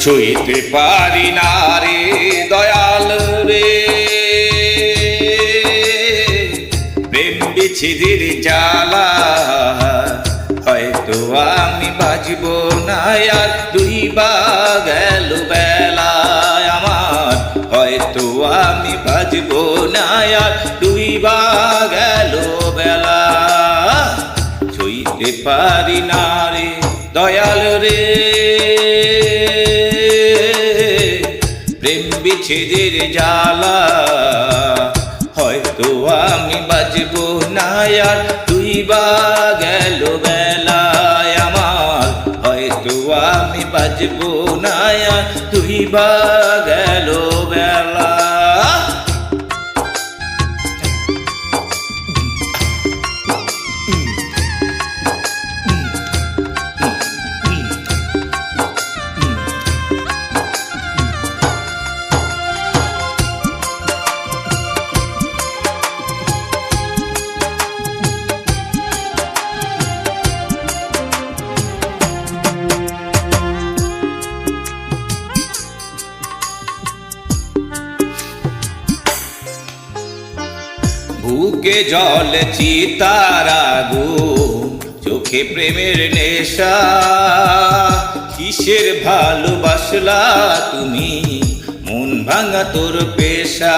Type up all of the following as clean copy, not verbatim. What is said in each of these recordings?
ছুঁইতে পারি না রে দয়াল রে, প্রেম বিচ্ছেদের জ্বালা হয়তো আমি বাঁচব না আর, দুই বা গেল বেলা আমার, হয়তো আমি বাঁচব না আর, দুই বা গেল বেলা। ছুঁইতে পারি না রে দয়াল রে, প্রেম বিচ্ছেদের জ্বালা হয়তো আমি বাঁচব না আর, দুই বা গেল বেলায় আমার, হয়তো আমি বাঁচব না আর, দুই বা গেল বেলা। বুকে জল চিতার আগুন, চোখে প্রেমের নেশা, কিসের ভালোবাসলা তুমি, মন ভাঙা তোর পেশা।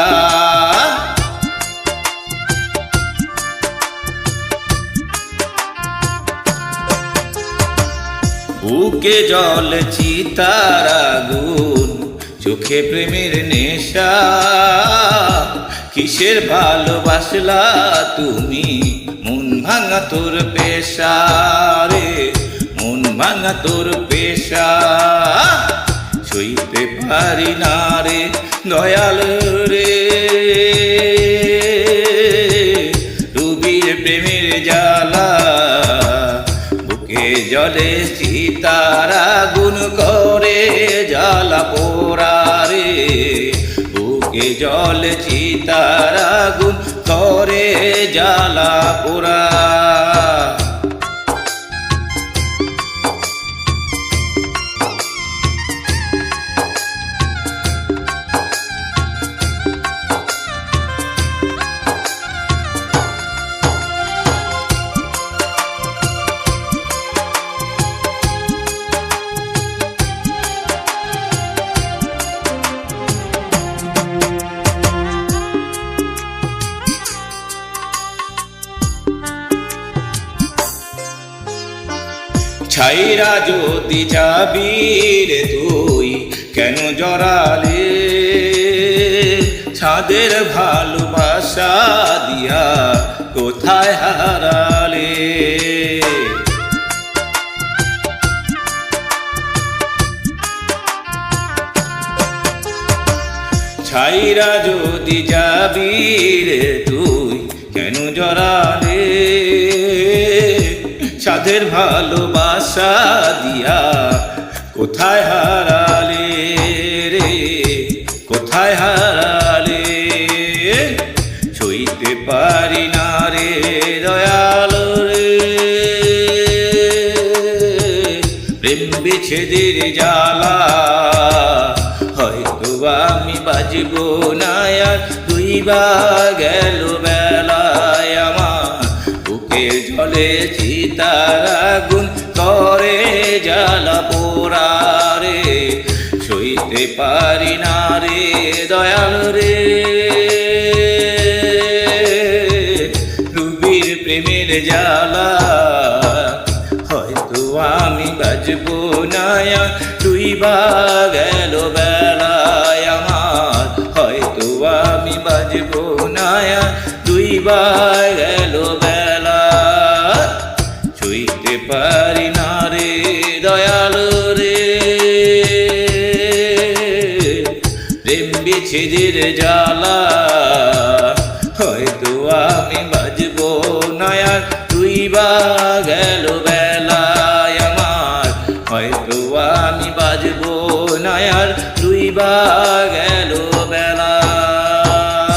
বুকে জল চিতার আগুন, চোখে প্রেমের নেশা, কিসের ভালোবাসলা তুমি, মন ভাঙা তোর পেশা রে, মন ভাঙা তোর পেশা। ছুঁইতে পারি না রে দয়াল রে, রুবির প্রেমের জ্বালা, বুকে জলে চিতার আগুন করে জ্বালা পোড়া রে, বুকে জল চিতার আগুন করে জ্বালা পোড়া। ছাইরা যদি যাবি রে তুই কেন জড়ালে, ছাদের ভালোবাসা দিয়া কোথায় হারালে। ছাইরা যদি যাবি রে তুই কেন জড়ালে, ছাদের ভালোবাসা দিয়া কোথায় হারালে রে, কোথায় হারালে। ছুঁইতে পারি না রে দয়াল রে, প্রেম বিচ্ছেদের জ্বালা হয়তো আমি বাঁচব না আর, দুই বা গেল বেলায় আমার, বুকে জলে চিতার আগুন করে জ্বালা পোড়া রে। ছুঁইতে পারি না রে দয়াল রে, রুবির প্রেমের জ্বালা হয়তো আমি বাঁচব না আর, দুই বা গেল বেলায় আমার, হয়তো আমি বাঁচব না আর, দুই বা গেল বেলা। ছুঁইতে পারি না রে দয়াল রে, প্রেম বিচ্ছেদের জ্বালা হয়তো আমি বাঁচব না আর, দুই বা গেল বেলায় আমার, হয়তো আমি বাঁচব না আর, দুই বা